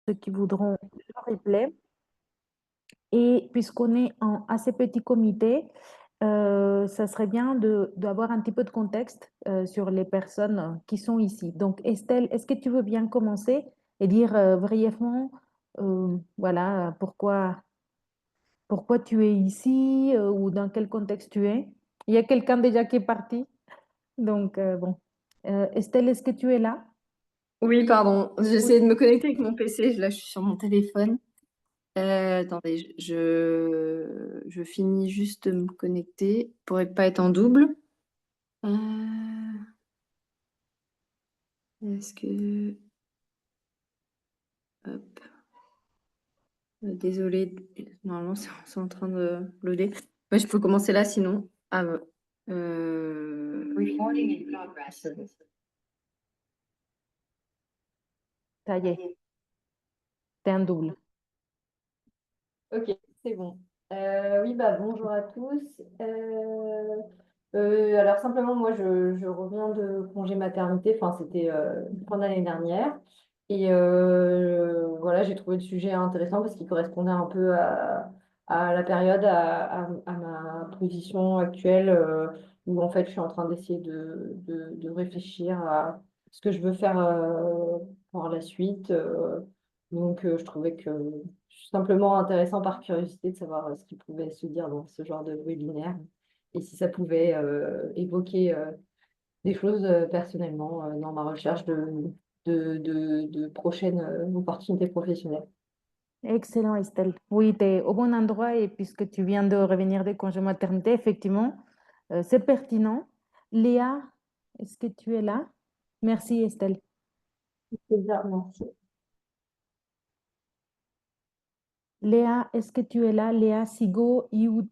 ceux qui voudront le replay. Et puisqu'on est en assez petit comité, ça serait bien d'avoir un petit peu de contexte sur les personnes qui sont ici. Donc, Estelle, est-ce que tu veux bien commencer et dire brièvement, voilà, pourquoi tu es ici ou dans quel contexte tu es? Il y a quelqu'un déjà qui est parti. Donc, bon. Estelle, est-ce que tu es là? Oui, pardon. Oui. J'essaie de me connecter avec mon PC. Là, je suis sur mon téléphone. Attendez, je finis juste de me connecter pour ne pas être en double. Euh, Est-ce que... Hop. Désolée. Normalement, c'est en train de loader. Ouais, je peux commencer là, sinon. Ah, bah. Recording in progress. Ça y est, t'es un double. Ok, c'est bon. Oui, bonjour à tous. Alors simplement, moi, je reviens de congé maternité. Enfin, c'était fin d'année dernière. Et voilà, j'ai trouvé le sujet intéressant parce qu'il correspondait un peu à la période, à ma position actuelle, où en fait, je suis en train d'essayer de réfléchir à ce que je veux faire par la suite. Donc, je trouvais que simplement intéressant par curiosité de savoir ce qui pouvait se dire dans ce genre de webinaire et si ça pouvait évoquer des choses personnellement dans ma recherche de prochaines opportunités professionnelles. Excellent, Estelle. Oui, tu es au bon endroit et puisque tu viens de revenir des congés maternité, effectivement, c'est pertinent. Léa, est-ce que tu es là? Merci, Estelle. C'est bien, merci. Léa, est-ce que tu es là? Léa Sigo, IUT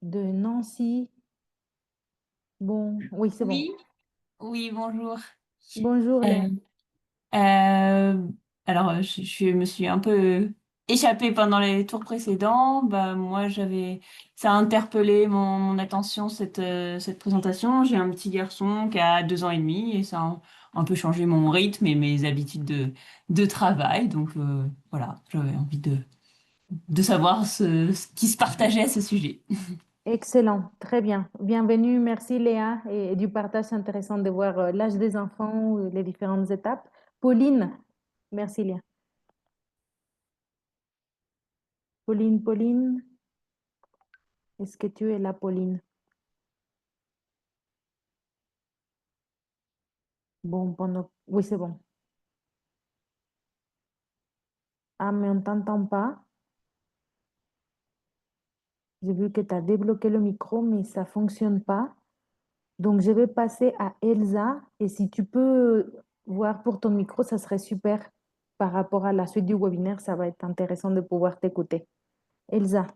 de Nancy. Bon, oui, c'est bon. Oui, oui, bonjour. Bonjour, Léa. Euh, alors, je me suis un peu échappée pendant les tours précédents. Bah, moi, ça a interpellé mon attention, cette présentation. J'ai un petit garçon qui a 2 ans et demi et ça a un peu changé mon rythme et mes habitudes de travail. Donc, voilà, j'avais envie de savoir ce qui se partageait à ce sujet. Excellent, très bien. Bienvenue, merci Léa et du partage intéressant de voir l'âge des enfants, les différentes étapes. Pauline, merci Léa. Pauline, est-ce que tu es là, Pauline? Bon, oui, c'est bon. Ah, mais on ne t'entend pas. J'ai vu que tu as débloqué le micro, mais ça ne fonctionne pas. Donc, je vais passer à Elsa. Et si tu peux voir pour ton micro, ça serait super par rapport à la suite du webinaire. Ça va être intéressant de pouvoir t'écouter. Elsa,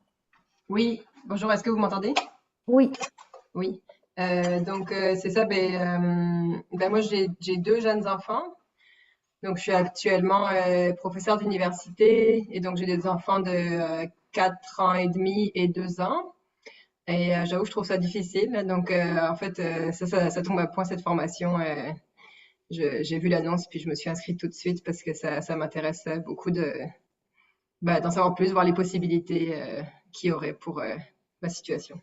Oui, bonjour, est-ce que vous m'entendez? oui, Oui. C'est ça, moi j'ai 2 jeunes enfants. Donc je suis actuellement professeure d'université et donc j'ai des enfants de 4 ans et demi et 2 ans. Et j'avoue, je trouve ça difficile. Donc en fait, ça tombe à point cette formation. J'ai vu l'annonce puis je me suis inscrite tout de suite parce que ça m'intéresse beaucoup d'en savoir plus, voir les possibilités qu'il y aurait pour ma situation.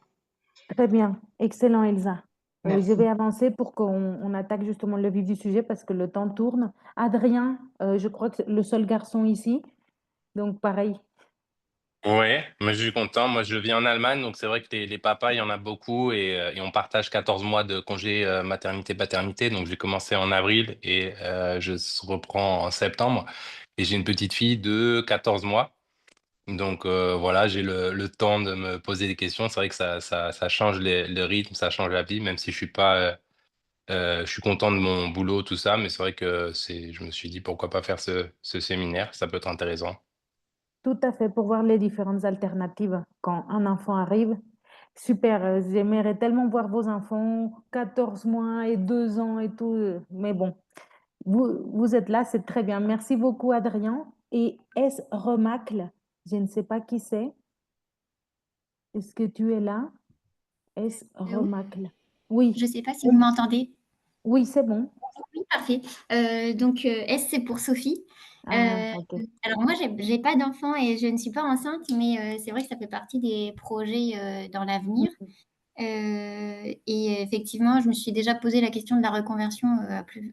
très bien. Excellent, Elsa. Je Merci. vais avancer pour qu'on attaque justement le vif du sujet parce que le temps tourne. Adrien, je crois que c'est le seul garçon ici. Donc, pareil. Ouais, mais je suis content. Moi, je vis en Allemagne, donc c'est vrai que les papas, il y en a beaucoup et on partage 14 mois de congé maternité-paternité. Donc, j'ai commencé en avril et je reprends en septembre. Et j'ai une petite fille de 14 mois. Donc, voilà, j'ai le temps de me poser des questions. C'est vrai que ça change le rythme, ça change la vie, même si je suis pas, je suis content de mon boulot, tout ça. Mais c'est vrai que je me suis dit pourquoi pas faire ce séminaire, ça peut être intéressant. Tout à fait, pour voir les différentes alternatives quand un enfant arrive. Super, j'aimerais tellement voir vos enfants, 14 mois et 2 ans et tout. Mais bon, vous êtes là, c'est très bien. Merci beaucoup, Adrien. Et S. Remacle, je ne sais pas qui c'est. Est-ce que tu es là? S. Allô. Remacle. Oui, Je ne sais pas si vous m'entendez. oui, c'est bon. Oui, parfait. S, c'est pour Sophie. Ah, Euh, ok. alors moi, j'ai pas d'enfant et je ne suis pas enceinte, mais c'est vrai que ça fait partie des projets dans l'avenir. Mhm. Et effectivement, je me suis déjà posé la question de la reconversion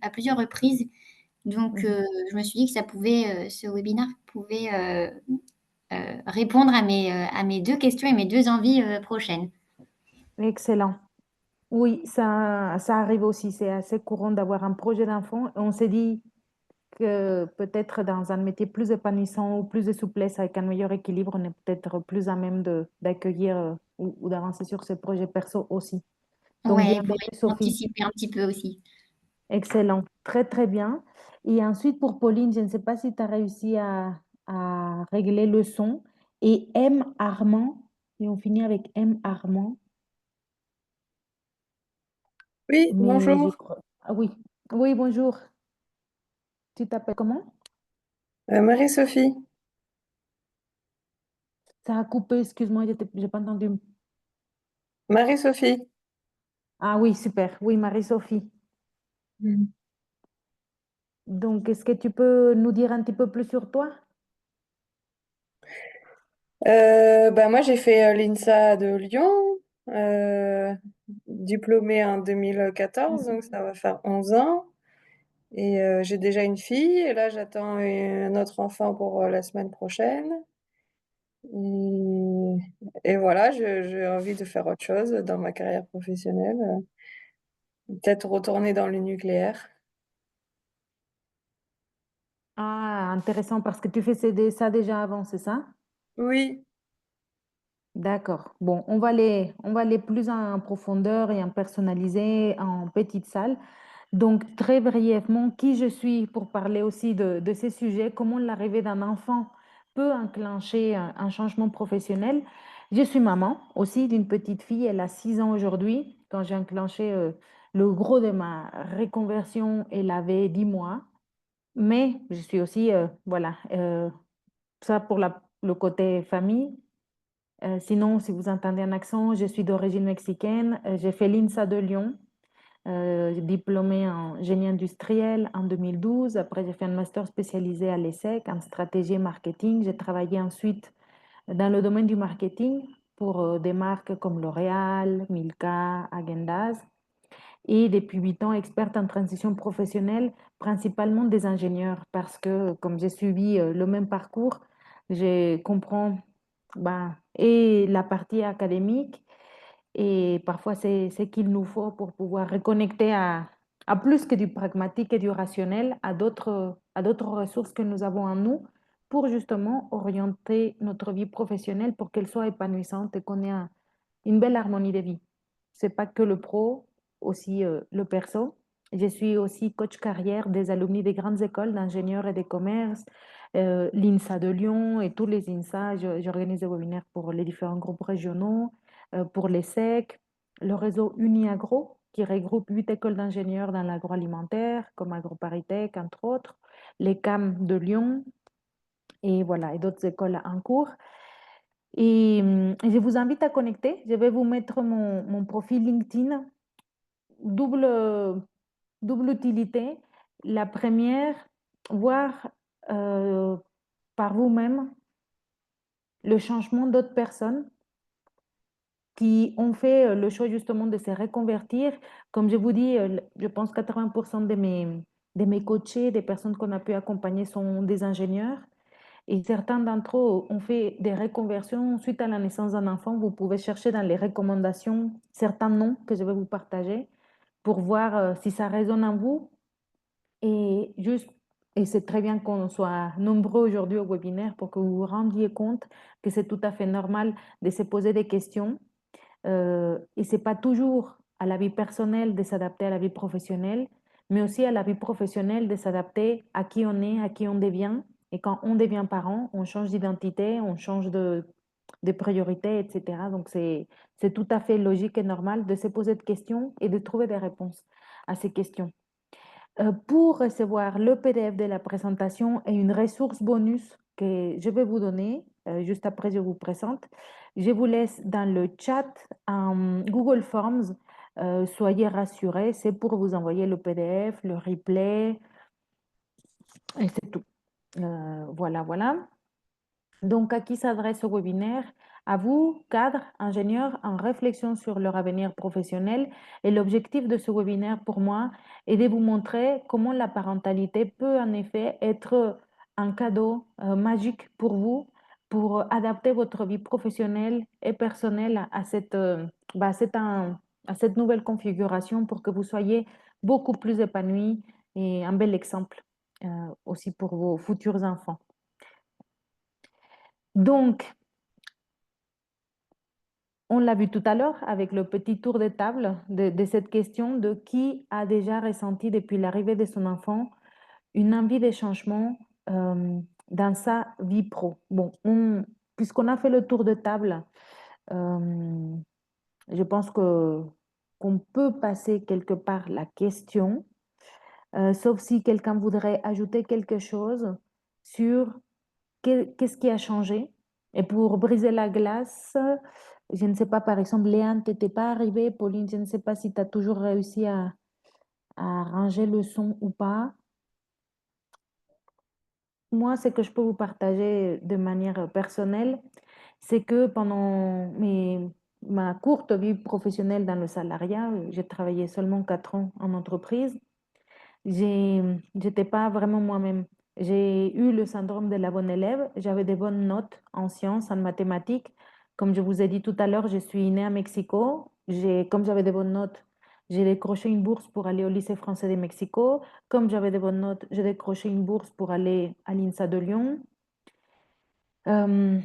à plusieurs reprises. Donc, Mhm. je me suis dit que ce webinaire pouvait répondre à mes deux questions et mes deux envies prochaines. Excellent. Oui, ça arrive aussi. C'est assez courant d'avoir un projet d'enfant. Et on s'est dit que peut-être dans un métier plus épanouissant ou plus de souplesse, avec un meilleur équilibre, on est peut-être plus à même d'accueillir ou d'avancer sur ce projet perso aussi. Donc, Ouais, pour bienvenue, Sophie. anticiper un petit peu aussi. Excellent. Très, très bien. Et ensuite, pour Pauline, je ne sais pas si tu as réussi à régler le son. Et M. Armand. Et on finit avec M. Armand. Oui, Mais je bonjour, crois. Ah oui. Oui, bonjour. Tu t'appelles comment? Marie-Sophie. Ça a coupé, excuse-moi, je n'ai pas entendu. Marie-Sophie. Ah oui, super. Oui, Marie-Sophie. Mm. Donc, est-ce que tu peux nous dire un petit peu plus sur toi? Moi, j'ai fait l'INSA de Lyon, euh, diplômée en 2014, donc Mhm. ça va faire 11 ans. Et j'ai déjà une fille, et là, j'attends un autre enfant pour la semaine prochaine. Et, et voilà, j'ai envie de faire autre chose dans ma carrière professionnelle, peut-être retourner dans le nucléaire. Ah, intéressant, parce que tu fais ça déjà avant, c'est ça? Oui, D'accord. Bon, on va aller plus en profondeur et en personnalisé en petite salle. Donc, très brièvement, qui je suis pour parler aussi de ces sujets, comment l'arrivée d'un enfant peut enclencher un changement professionnel. Je suis maman aussi d'une petite fille, elle a 6 ans aujourd'hui. Quand j'ai enclenché le gros de ma reconversion, elle avait 10 mois. Mais je suis aussi, voilà, ça pour le côté famille. Sinon, si vous entendez un accent, je suis d'origine mexicaine. J'ai fait l'INSA de Lyon, diplômée en génie industriel en 2012. Après, j'ai fait un master spécialisé à l'ESSEC en stratégie et marketing. J'ai travaillé ensuite dans le domaine du marketing pour des marques comme L'Oréal, Milka, Häagen-Dazs. Et depuis 8 ans, experte en transition professionnelle, principalement des ingénieurs, parce que comme j'ai suivi le même parcours, je comprends ben, et la partie académique et parfois c'est ce qu'il nous faut pour pouvoir reconnecter à plus que du pragmatique et du rationnel, à d'autres ressources que nous avons en nous pour justement orienter notre vie professionnelle pour qu'elle soit épanouissante et qu'on ait une belle harmonie de vie. C'est pas que le pro, aussi le perso. Je suis aussi coach carrière des alumni des grandes écoles d'ingénieurs et de commerce, l'INSA de Lyon et tous les INSA. J'organise des webinaires pour les différents groupes régionaux, pour les SEC, le réseau UniAgro qui regroupe 8 écoles d'ingénieurs dans l'agroalimentaire, comme AgroParisTech, entre autres, les CAM de Lyon, et voilà, et d'autres écoles en cours. Et je vous invite à connecter. Je vais vous mettre mon profil LinkedIn. Double, double utilité. La première, voir euh, par vous-même le changement d'autres personnes qui ont fait le choix justement de se reconvertir. Comme je vous dis, je pense 80% de mes coachés, des personnes qu'on a pu accompagner sont des ingénieurs. Et certains d'entre eux ont fait des reconversions suite à la naissance d'un enfant. Vous pouvez chercher dans les recommandations certains noms que je vais vous partager pour voir si ça résonne en vous. Et juste, et c'est très bien qu'on soit nombreux aujourd'hui au webinaire pour que vous vous rendiez compte que c'est tout à fait normal de se poser des questions. Et c'est pas toujours à la vie personnelle de s'adapter à la vie professionnelle, mais aussi à la vie professionnelle de s'adapter à qui on est, à qui on devient. Et quand on devient parent, on change d'identité, on change de priorité, etc. Donc c'est tout à fait logique et normal de se poser des questions et de trouver des réponses à ces questions. Pour recevoir le PDF de la présentation et une ressource bonus que je vais vous donner, juste après je vous présente, je vous laisse dans le chat en Google Forms. Soyez rassurés, c'est pour vous envoyer le PDF, le replay, et c'est tout. Voilà, voilà. Donc, à qui s'adresse ce webinaire? À vous, cadres, ingénieurs, en réflexion sur leur avenir professionnel. Et l'objectif de ce webinaire, pour moi, est de vous montrer comment la parentalité peut en effet être un cadeau magique pour vous, pour adapter votre vie professionnelle et personnelle à à cette nouvelle configuration pour que vous soyez beaucoup plus épanouis et un bel exemple aussi pour vos futurs enfants. Donc, on l'a vu tout à l'heure avec le petit tour de table de cette question de qui a déjà ressenti depuis l'arrivée de son enfant une envie de changement dans sa vie pro. Bon, puisqu'on a fait le tour de table, euh, je pense qu'on peut passer quelque part la question, sauf si quelqu'un voudrait ajouter quelque chose sur qu'est-ce qui a changé? Et pour briser la glace, je ne sais pas, par exemple, Léane, tu n'étais pas arrivée. Pauline, je ne sais pas si tu as toujours réussi à ranger le son ou pas. Moi, ce que je peux vous partager de manière personnelle, c'est que pendant ma courte vie professionnelle dans le salariat, j'ai travaillé seulement 4 ans en entreprise, j'étais pas vraiment moi-même. J'ai eu le syndrome de la bonne élève. J'avais des bonnes notes en sciences, en mathématiques. Comme je vous ai dit tout à l'heure, je suis née à Mexico. Comme j'avais des bonnes notes, j'ai décroché une bourse pour aller au lycée français de Mexico. Comme j'avais des bonnes notes, j'ai décroché une bourse pour aller à l'INSA de Lyon. Euh,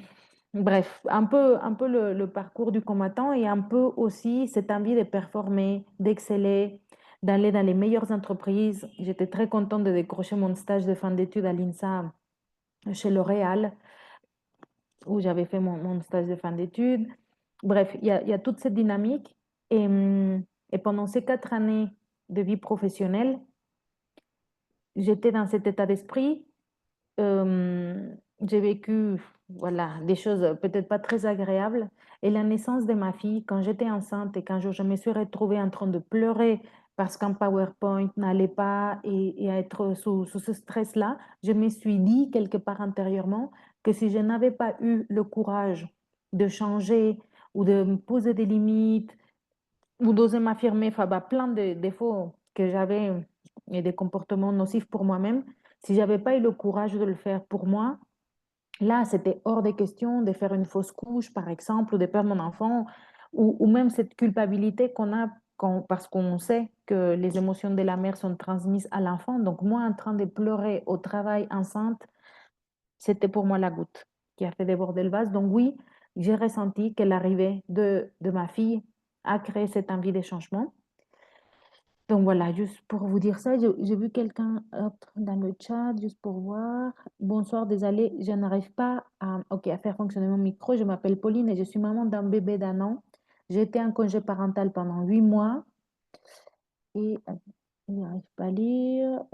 Bref, un peu le parcours du combattant et un peu aussi cette envie de performer, d'exceller, d'aller dans les meilleures entreprises. J'étais très contente de décrocher mon stage de fin d'études à l'INSA chez L'Oréal, où j'avais fait mon stage de fin d'études. Bref, il y a toute cette dynamique. Et pendant ces 4 années de vie professionnelle, j'étais dans cet état d'esprit. J'ai vécu voilà, des choses peut-être pas très agréables. Et la naissance de ma fille, quand j'étais enceinte et quand je me suis retrouvée en train de pleurer parce qu'un PowerPoint n'allait pas et à être sous ce stress-là, je me suis dit quelque part intérieurement que si je n'avais pas eu le courage de changer ou de me poser des limites ou d'oser m'affirmer, enfin, plein de défauts que j'avais et des comportements nocifs pour moi-même, si j'avais pas eu le courage de le faire pour moi, là, c'était hors des questions de faire une fausse couche, par exemple, ou de perdre mon enfant, ou même cette culpabilité qu'on a parce qu'on sait que les émotions de la mère sont transmises à l'enfant. Donc, moi, en train de pleurer au travail enceinte, c'était pour moi la goutte qui a fait déborder le vase. Donc, oui, j'ai ressenti que l'arrivée de ma fille a créé cette envie de changement. Donc voilà, juste pour vous dire ça, j'ai vu quelqu'un autre dans le chat, juste pour voir. Bonsoir, désolé, je n'arrive pas à faire fonctionner mon micro. Je m'appelle Pauline et je suis maman d'un bébé d'1 an. J'ai été en congé parental pendant 8 mois et je n'arrive pas à lire.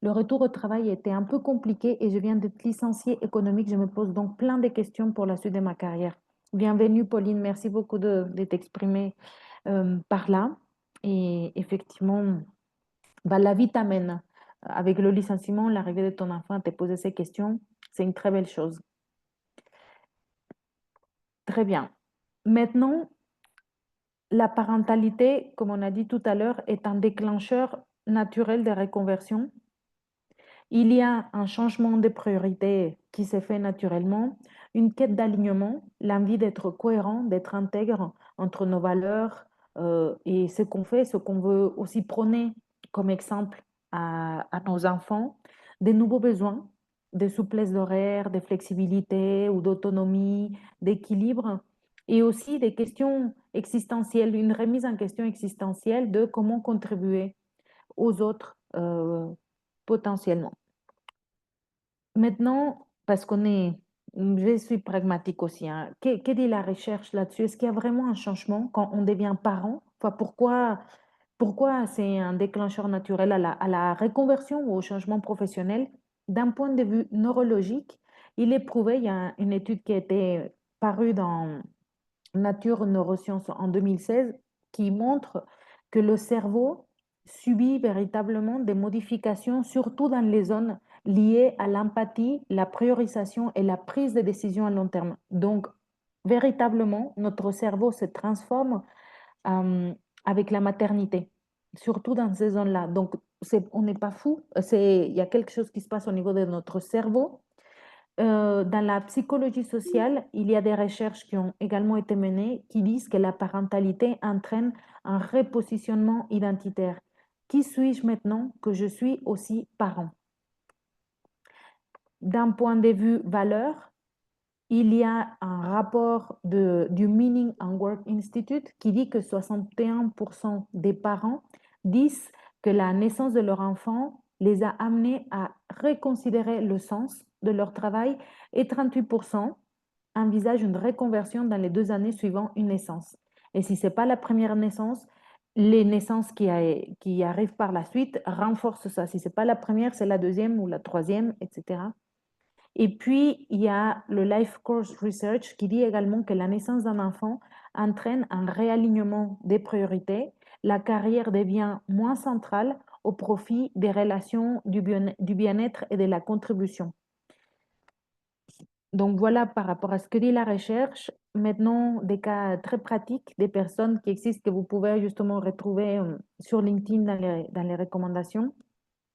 Le retour au travail était un peu compliqué et je viens d'être licenciée économique. Je me pose donc plein de questions pour la suite de ma carrière. Bienvenue, Pauline. Merci beaucoup de t'exprimer par là. Et effectivement, la vie t'amène. Avec le licenciement, l'arrivée de ton enfant, à te poser ces questions, c'est une très belle chose. Très bien. Maintenant, la parentalité, comme on a dit tout à l'heure, est un déclencheur naturel de reconversion. Il y a un changement de priorité qui s'est fait naturellement, une quête d'alignement, l'envie d'être cohérent, d'être intègre entre nos valeurs et ce qu'on fait, ce qu'on veut aussi prôner comme exemple à nos enfants, des nouveaux besoins, de souplesse d'horaire, de flexibilité ou d'autonomie, d'équilibre, et aussi des questions existentielles, une remise en question existentielle de comment contribuer aux autres potentiellement. Maintenant, parce je suis pragmatique aussi, hein, que dit la recherche là-dessus? Est-ce qu'il y a vraiment un changement quand on devient parent? Enfin, pourquoi c'est un déclencheur naturel à la reconversion ou au changement professionnel? D'un point de vue neurologique, il est prouvé, il y a une étude qui a été parue dans Nature Neurosciences en 2016 qui montre que le cerveau subit véritablement des modifications, surtout dans les zones liées à l'empathie, la priorisation et la prise de décision à long terme. Donc, véritablement, notre cerveau se transforme avec la maternité, surtout dans ces zones-là. Donc, on n'est pas fou, il y a quelque chose qui se passe au niveau de notre cerveau. Dans la psychologie sociale, il y a des recherches qui ont également été menées qui disent que la parentalité entraîne un repositionnement identitaire. Qui suis-je maintenant que je suis aussi parent? D'un point de vue valeur, il y a un rapport du Meaning and Work Institute qui dit que 61% des parents disent que la naissance de leur enfant les a amenés à reconsidérer le sens de leur travail et 38% envisagent une reconversion dans les 2 années suivant une naissance. Et si ce n'est pas la première naissance, les naissances qui arrivent par la suite renforcent ça. Si ce n'est pas la première, c'est la deuxième ou la troisième, etc. Et puis, il y a le Life Course Research qui dit également que la naissance d'un enfant entraîne un réalignement des priorités. La carrière devient moins centrale au profit des relations, du bien-être et de la contribution. Donc voilà par rapport à ce que dit la recherche. Maintenant, des cas très pratiques, des personnes qui existent que vous pouvez justement retrouver sur LinkedIn dans les recommandations,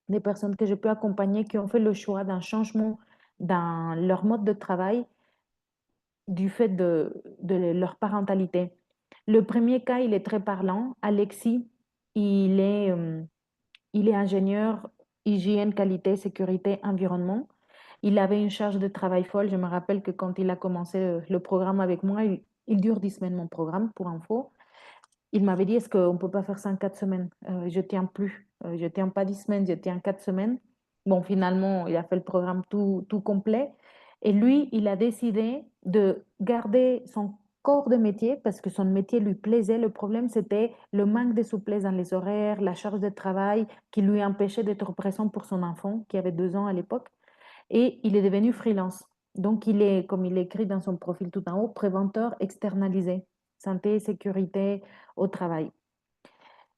des personnes que je peux accompagner qui ont fait le choix d'un changement dans leur mode de travail du fait de leur parentalité. Le premier cas, il est très parlant. Alexis, il est, euh, il est ingénieur hygiène, qualité, sécurité, environnement. Il avait une charge de travail folle. Je me rappelle que quand il a commencé le programme avec moi, il dure 10 semaines mon programme, pour info. Il m'avait dit, est-ce qu'on ne peut pas faire ça en 4 semaines? Je ne tiens plus. Je ne tiens pas 10 semaines, je tiens 4 semaines. Bon, finalement, il a fait le programme tout complet. Et lui, il a décidé de garder son corps de métier parce que son métier lui plaisait. Le problème, c'était le manque de souplesse dans les horaires, la charge de travail qui lui empêchait d'être présent pour son enfant, qui avait 2 ans à l'époque. Et il est devenu freelance. Donc, il est, comme il écrit dans son profil tout en haut, préventeur externalisé, santé et sécurité au travail.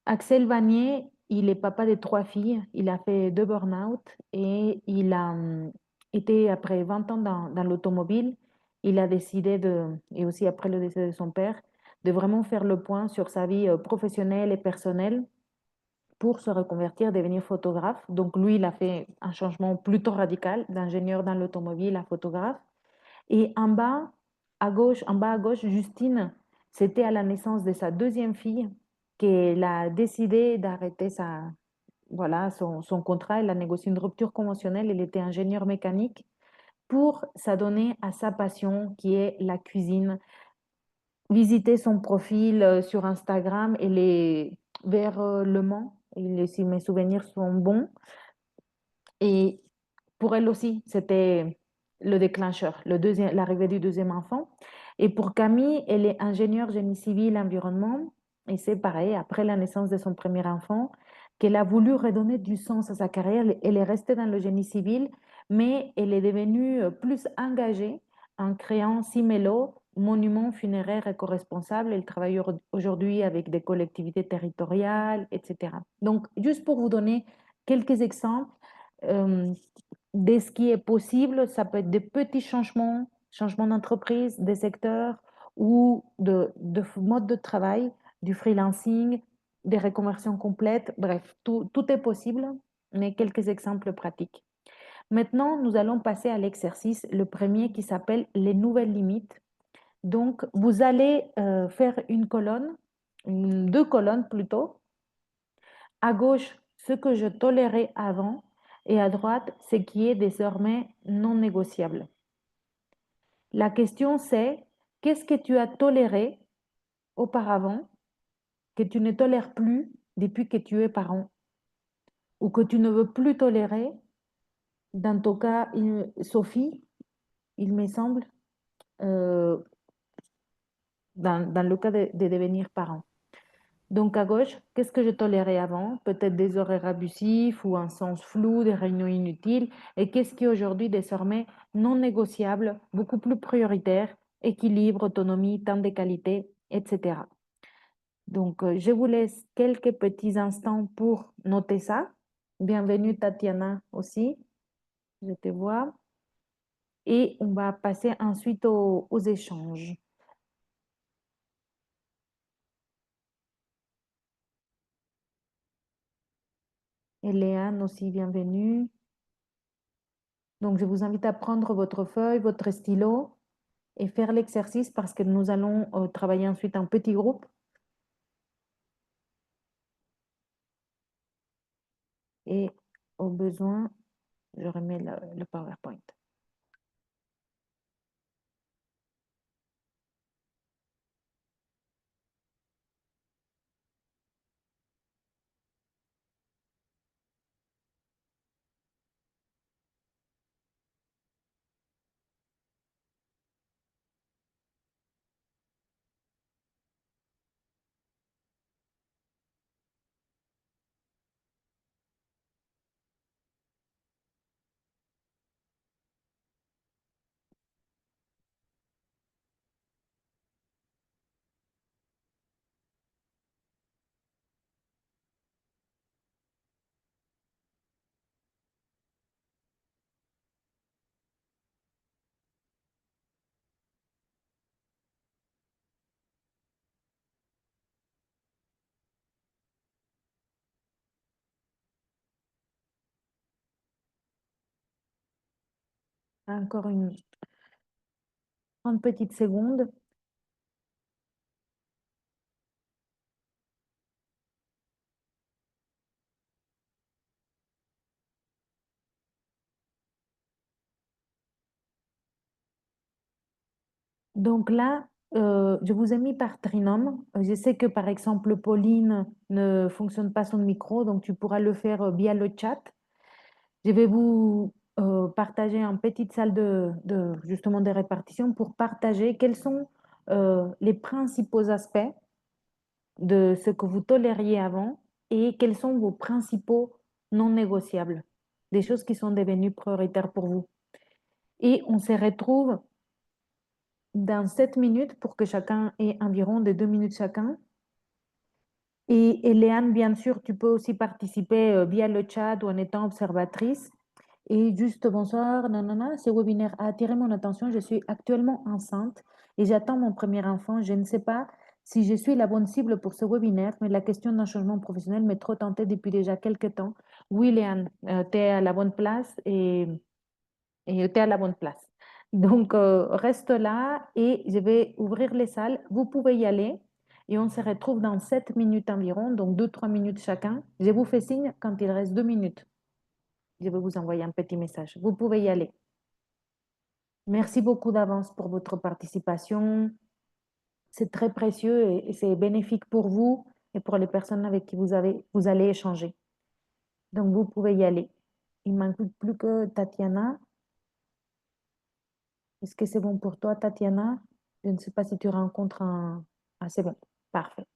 Axel Vanier, il est papa de 3 filles. Il a fait 2 burn-out et il a été, après 20 ans dans l'automobile, il a décidé et aussi après le décès de son père, de vraiment faire le point sur sa vie professionnelle et personnelle pour se reconvertir, devenir photographe. Donc lui, il a fait un changement plutôt radical d'ingénieur dans l'automobile à photographe. Et en bas à gauche, Justine, c'était à la naissance de sa deuxième fille qu'elle a décidé d'arrêter son contrat. Elle a négocié une rupture conventionnelle. Elle était ingénieure mécanique pour s'adonner à sa passion qui est la cuisine. Visiter son profil sur Instagram, elle est vers Le Mans. Et si mes souvenirs sont bons. Et pour elle aussi, c'était le déclencheur, l'arrivée du deuxième enfant. Et pour Camille, elle est ingénieure génie civil environnement. Et c'est pareil, après la naissance de son premier enfant, qu'elle a voulu redonner du sens à sa carrière. Elle est restée dans le génie civil, mais elle est devenue plus engagée en créant Simelo, monument funéraire éco-responsable. Elle travaille aujourd'hui avec des collectivités territoriales, etc. Donc, juste pour vous donner quelques exemples, euh, de ce qui est possible. Ça peut être des petits changements d'entreprise, des secteurs ou de mode de travail, du freelancing, des reconversions complètes. Bref, tout est possible, mais quelques exemples pratiques. Maintenant, nous allons passer à l'exercice, le premier qui s'appelle les nouvelles limites. Donc, vous allez faire une colonne, 2 colonnes plutôt. À gauche, ce que je tolérais avant et à droite, ce qui est désormais non négociable. La question c'est, qu'est-ce que tu as toléré auparavant que tu ne tolères plus depuis que tu es parent ou que tu ne veux plus tolérer? Dans ton cas, Sophie, il me semble, euh, dans le cas de devenir parent. Donc à gauche, qu'est-ce que je tolérais avant? Peut-être des horaires abusifs ou un sens flou, des réunions inutiles. Et qu'est-ce qui est aujourd'hui désormais non négociable, beaucoup plus prioritaire, équilibre, autonomie, temps de qualité, etc. Donc je vous laisse quelques petits instants pour noter ça. Bienvenue Tatiana aussi. Je te vois. Et on va passer ensuite aux échanges. Et Léane aussi, bienvenue. Donc, je vous invite à prendre votre feuille, votre stylo et faire l'exercice parce que nous allons travailler ensuite en petit groupe. Et au besoin, je remets le PowerPoint. Encore une 30 petites secondes. Donc là, je vous ai mis par trinôme. Je sais que par exemple, Pauline ne fonctionne pas son micro, donc tu pourras le faire via le chat. Je vais vous partager une petite salle justement de répartition pour partager quels sont les principaux aspects de ce que vous tolériez avant et quels sont vos principaux non négociables, des choses qui sont devenues prioritaires pour vous. Et on se retrouve dans 7 minutes pour que chacun ait environ de 2 minutes chacun. Et Léane, bien sûr, tu peux aussi participer via le chat ou en étant observatrice. Et juste bonsoir, nanana, ce webinaire a attiré mon attention. Je suis actuellement enceinte et j'attends mon premier enfant. Je ne sais pas si je suis la bonne cible pour ce webinaire, mais la question d'un changement professionnel m'est trop tentée depuis déjà quelques temps. Oui, Léane, tu es à la bonne place et tu es à la bonne place. Donc, reste là et je vais ouvrir les salles. Vous pouvez y aller et on se retrouve dans 7 minutes environ, donc 2-3 minutes chacun. Je vous fais signe quand il reste 2 minutes. Je vais vous envoyer un petit message. Vous pouvez y aller. Merci beaucoup d'avance pour votre participation. C'est très précieux et c'est bénéfique pour vous et pour les personnes avec qui vous allez échanger. Donc, vous pouvez y aller. Il ne manque plus que Tatiana. Est-ce que c'est bon pour toi, Tatiana? Je ne sais pas si tu rencontres un... Ah, c'est bon. Parfait.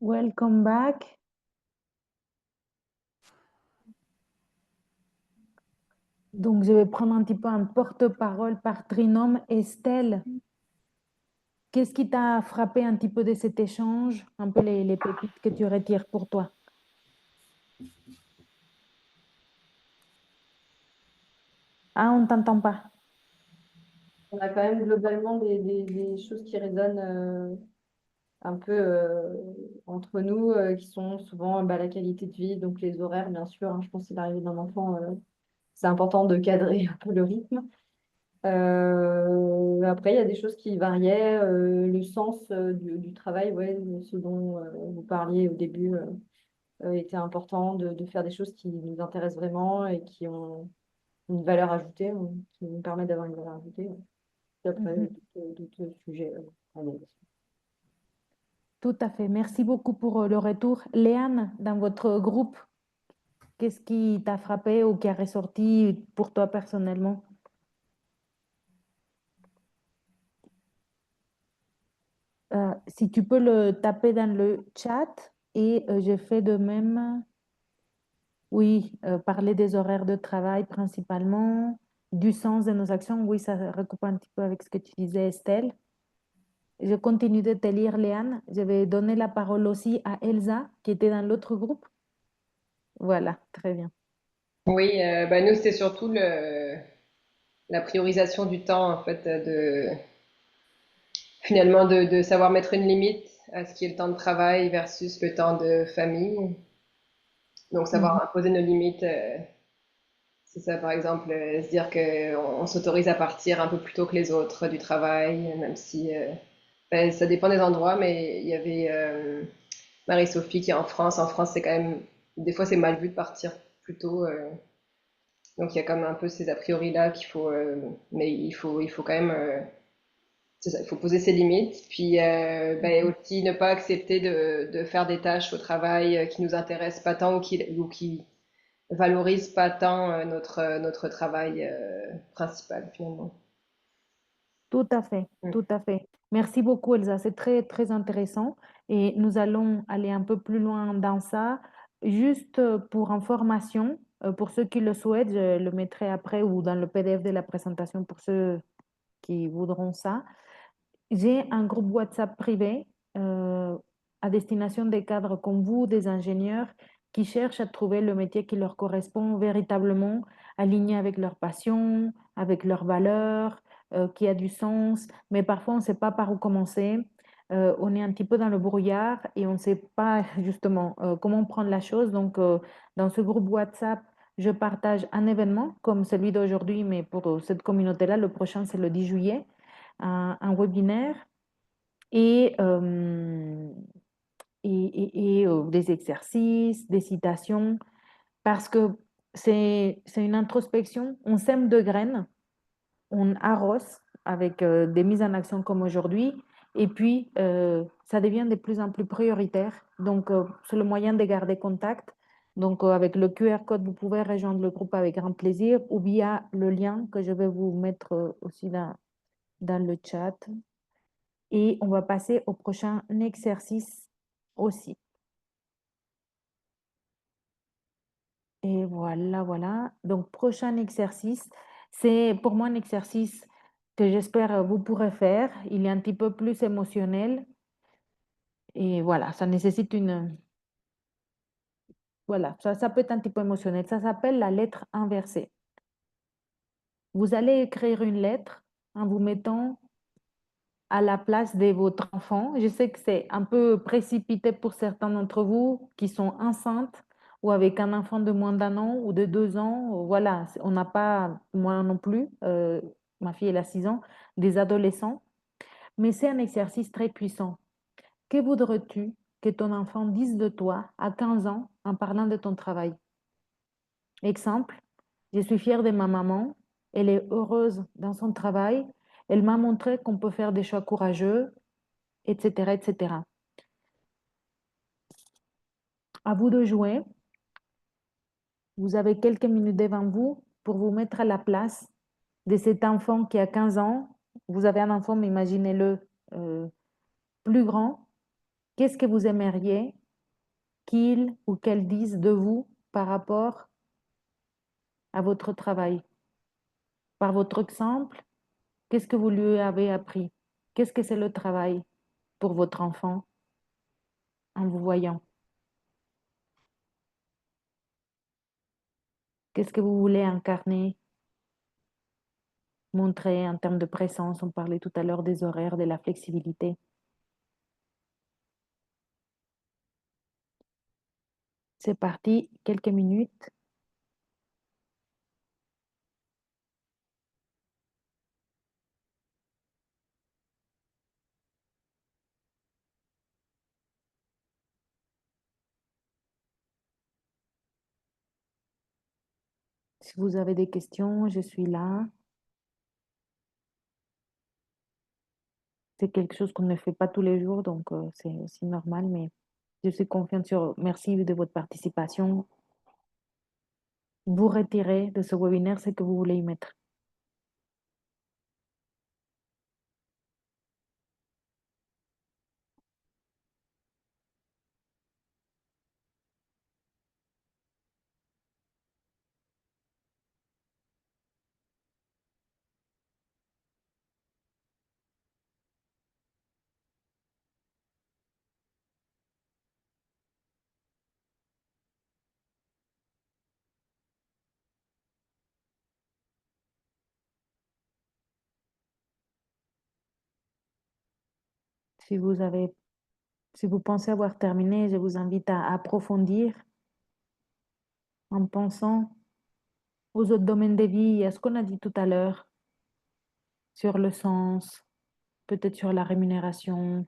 Welcome back. Donc, je vais prendre un petit peu un porte-parole par trinôme. Estelle, qu'est-ce qui t'a frappé un petit peu de cet échange? Un peu les pépites que tu retires pour toi. Ah, on ne t'entend pas. On a quand même globalement des choses qui résonnent un peu entre nous, qui sont souvent bah, la qualité de vie, donc les horaires, bien sûr. Hein. Je pense que l'arrivée d'un enfant, c'est important de cadrer un peu le rythme. Après, il y a des choses qui variaient. Le sens du travail, ouais, ce dont vous parliez au début, était important de faire des choses qui nous intéressent vraiment et qui ont une valeur ajoutée, qui nous permettent d'avoir une valeur ajoutée. Puis après, Mhm. d'autres sujets. Tout à fait. Merci beaucoup pour le retour. Léane, dans votre groupe, qu'est-ce qui t'a frappé ou qui a ressorti pour toi personnellement? Si tu peux le taper dans le chat et je fais de même. Oui, parler des horaires de travail principalement, du sens de nos actions. Oui, ça recoupe un petit peu avec ce que tu disais, Estelle. Je continue de te lire, Léane. Je vais donner la parole aussi à Elsa, qui était dans l'autre groupe. Voilà, très bien. Oui, bah nous, c'était surtout la priorisation du temps, en fait, finalement, de savoir mettre une limite à ce qui est le temps de travail versus le temps de famille. Donc, Mhm. savoir imposer nos limites, c'est ça, par exemple, se dire qu'on s'autorise à partir un peu plus tôt que les autres du travail, même si, ben, ça dépend des endroits, mais il y avait Marie-Sophie qui est en France. En France, c'est quand même, des fois, c'est mal vu de partir plus tôt. Donc il y a comme un peu ces a priori-là qu'il faut, mais il faut quand même, c'est ça, il faut poser ses limites. Puis ben, aussi ne pas accepter de faire des tâches au travail qui nous intéressent pas tant ou qui valorisent pas tant notre travail principal finalement. Tout à fait, Mm. tout à fait. Merci beaucoup, Elsa. C'est très, très intéressant. Et nous allons aller un peu plus loin dans ça. Juste pour information, pour ceux qui le souhaitent, je le mettrai après ou dans le PDF de la présentation pour ceux qui voudront ça. J'ai un groupe WhatsApp privé euh, à destination des cadres comme vous, des ingénieurs qui cherchent à trouver le métier qui leur correspond véritablement, aligné avec leur passion, avec leurs valeurs, qui a du sens. Mais parfois, on ne sait pas par où commencer. On est un petit peu dans le brouillard et on ne sait pas justement comment prendre la chose. Donc, dans ce groupe WhatsApp, je partage un événement comme celui d'aujourd'hui, mais pour cette communauté-là, le prochain, c'est le 10 juillet un webinaire et, des exercices, des citations, parce que c'est une introspection. On sème de graines, on arrose avec des mises en action comme aujourd'hui, et puis ça devient de plus en plus prioritaire. Donc, c'est le moyen de garder contact. Donc, avec le QR code, vous pouvez rejoindre le groupe avec grand plaisir ou via le lien que je vais vous mettre aussi dans le chat. Et on va passer au prochain exercice aussi. Et voilà, voilà. Donc, prochain exercice, c'est pour moi un exercice que j'espère vous pourrez faire. Il est un petit peu plus émotionnel. Et voilà, ça nécessite une... Voilà, ça peut être un petit peu émotionnel. Ça s'appelle la lettre inversée. Vous allez écrire une lettre en vous mettant à la place de votre enfant. Je sais que c'est un peu précipité pour certains d'entre vous qui sont enceintes ou avec un enfant de moins d'un an ou de 2 ans. Voilà, on n'a pas, moi non plus, ma fille elle a 6 ans, des adolescents, mais c'est un exercice très puissant. Que voudrais-tu que ton enfant dise de toi à 15 ans en parlant de ton travail? Exemple, je suis fière de ma maman, elle est heureuse dans son travail, elle m'a montré qu'on peut faire des choix courageux, etc., etc. À vous de jouer. Vous avez quelques minutes devant vous pour vous mettre à la place de cet enfant qui a 15 ans. Vous avez un enfant, mais imaginez-le plus grand. qu'est-ce que vous aimeriez qu'il ou qu'elle dise de vous par rapport à votre travail? Par votre exemple, qu'est-ce que vous lui avez appris? Qu'est-ce que c'est le travail pour votre enfant en vous voyant? Qu'est-ce que vous voulez incarner, montrer en termes de présence? On parlait tout à l'heure des horaires, de la flexibilité. C'est parti, quelques minutes. Si vous avez des questions, je suis là. C'est quelque chose qu'on ne fait pas tous les jours, donc c'est aussi normal, mais je suis confiante sur... Merci de votre participation. Vous retirez de ce webinaire ce que vous voulez y mettre. Si vous avez, si vous pensez avoir terminé, je vous invite à approfondir en pensant aux autres domaines de vie, à ce qu'on a dit tout à l'heure, sur le sens, peut-être sur la rémunération,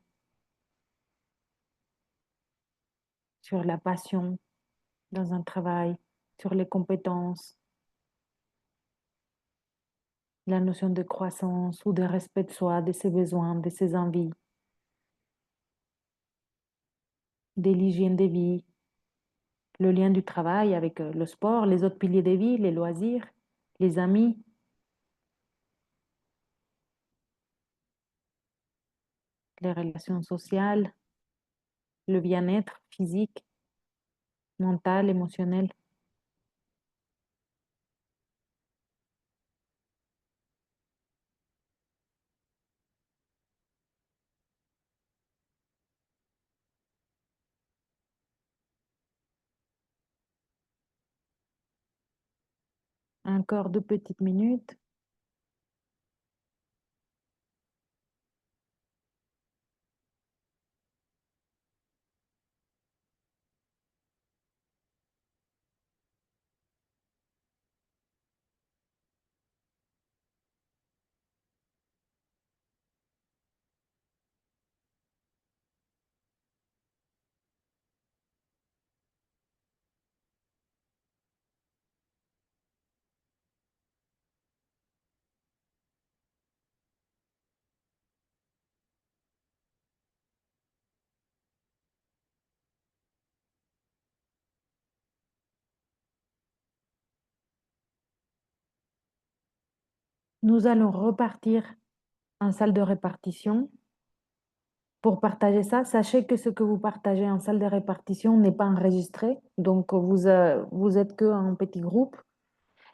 sur la passion dans un travail, sur les compétences, la notion de croissance ou de respect de soi, de ses besoins, de ses envies, de l'hygiène de vie, le lien du travail avec le sport, les autres piliers de vie, les loisirs, les amis, les relations sociales, le bien-être physique, mental, émotionnel. Encore 2 petites minutes. Nous allons repartir en salle de répartition. Pour partager ça, sachez que ce que vous partagez en salle de répartition n'est pas enregistré. Donc, vous êtes qu'un petit groupe.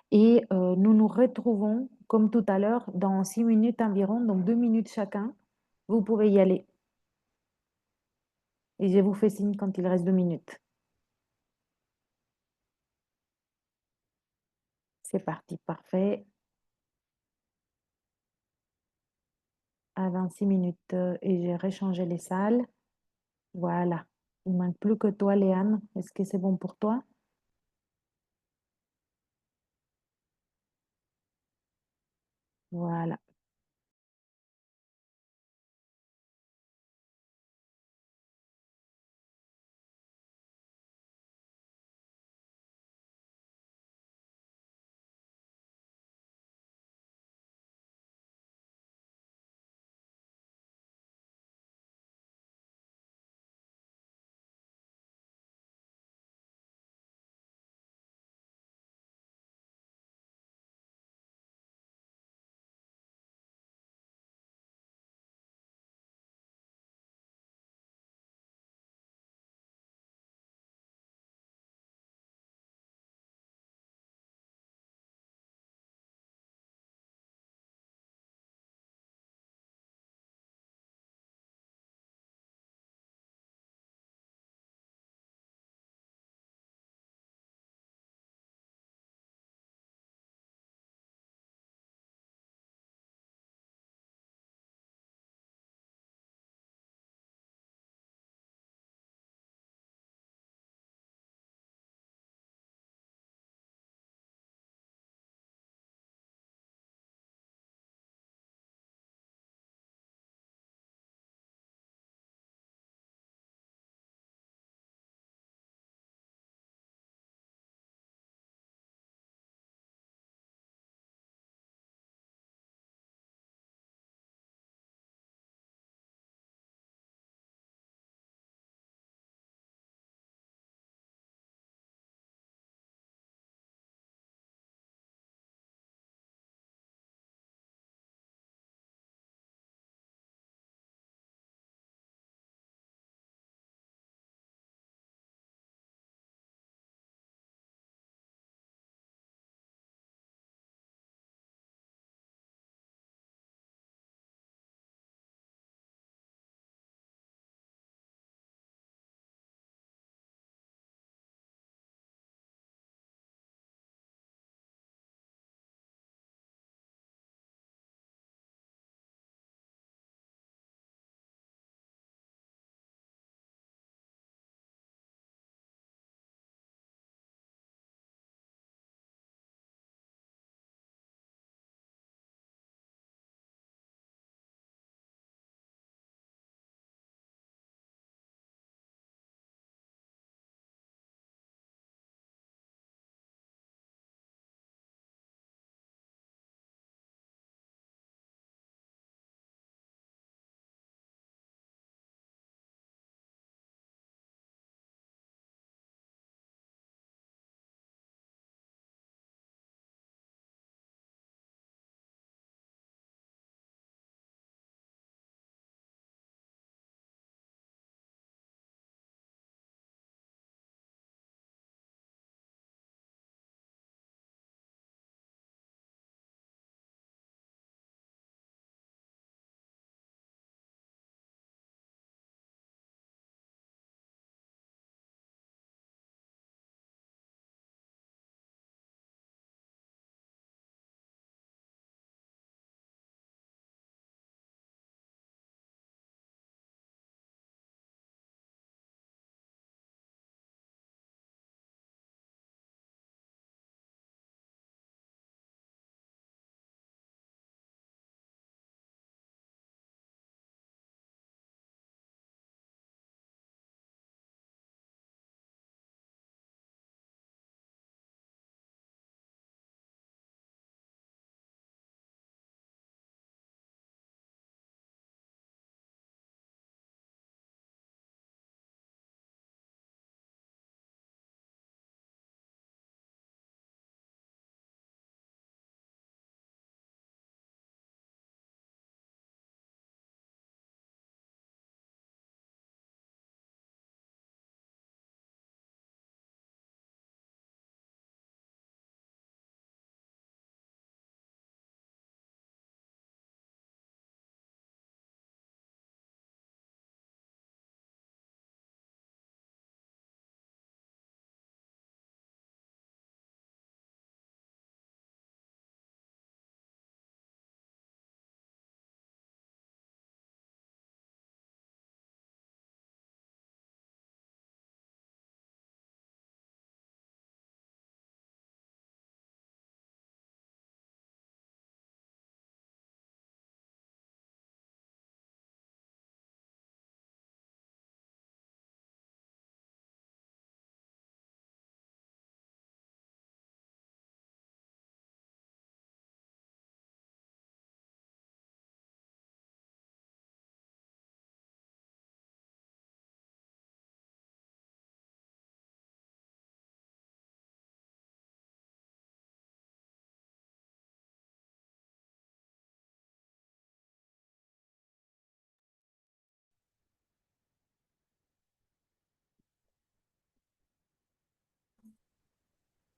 Et nous nous retrouvons, comme tout à l'heure, dans 6 minutes environ, donc 2 minutes chacun. Vous pouvez y aller. Et je vous fais signe quand il reste 2 minutes. C'est parti, parfait. À 26 minutes, et j'ai rechangé les salles. Voilà. Il ne manque plus que toi, Léane. Est-ce que c'est bon pour toi? Voilà.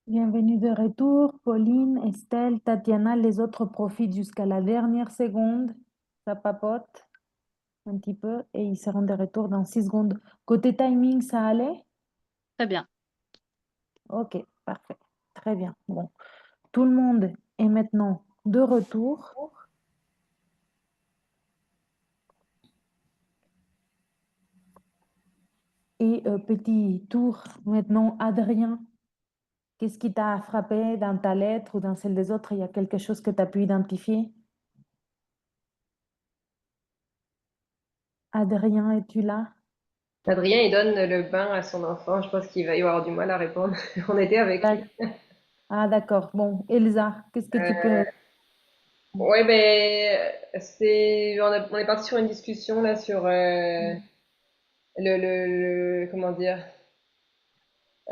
Bienvenue de retour, Pauline, Estelle, Tatiana. Les autres profitent jusqu'à la dernière seconde. Ça papote un petit peu et ils seront de retour dans 6 secondes. Côté timing, ça allait? Très bien. Ok, parfait. Très bien. Bon, tout le monde est maintenant de retour. Et petit tour maintenant, Adrien. Qu'est-ce qui t'a frappé dans ta lettre ou dans celle des autres? Il y a quelque chose que tu as pu identifier? Adrien, es-tu là? Adrien, il donne le bain à son enfant. Je pense qu'il va y avoir du mal à répondre. On était avec lui. Ah, d'accord. Bon, Elsa, qu'est-ce que tu peux... Ouais, ben, on est parti sur une discussion là sur comment dire,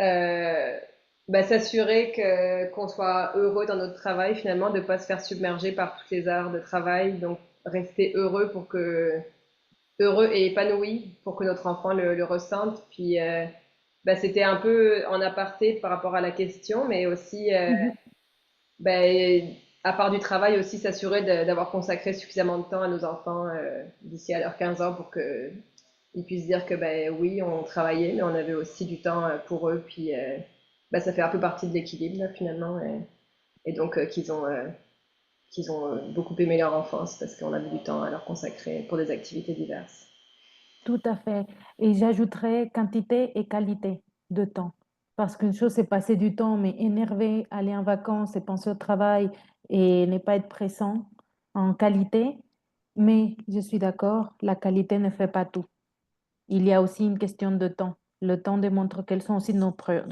euh, s'assurer qu'on soit heureux dans notre travail finalement, de pas se faire submerger par toutes les heures de travail, donc rester heureux et épanoui pour que notre enfant le ressente. Puis, c'était un peu en aparté par rapport à la question, mais aussi, Mhm. ben, à part du travail aussi, s'assurer d'avoir consacré suffisamment de temps à nos enfants d'ici à leurs 15 ans pour que ils puissent dire que ben oui, on travaillait, mais on avait aussi du temps pour eux. Puis, ça fait un peu partie de l'équilibre là, finalement, et donc qu'ils ont beaucoup aimé leur enfance parce qu'on avait du temps à leur consacrer pour des activités diverses. Tout à fait. Et j'ajouterais quantité et qualité de temps. Parce qu'une chose, c'est passer du temps, mais énervé, aller en vacances et penser au travail et ne pas être pressant en qualité. Mais je suis d'accord, la qualité ne fait pas tout. Il y a aussi une question de temps. Le temps démontre quelles sont aussi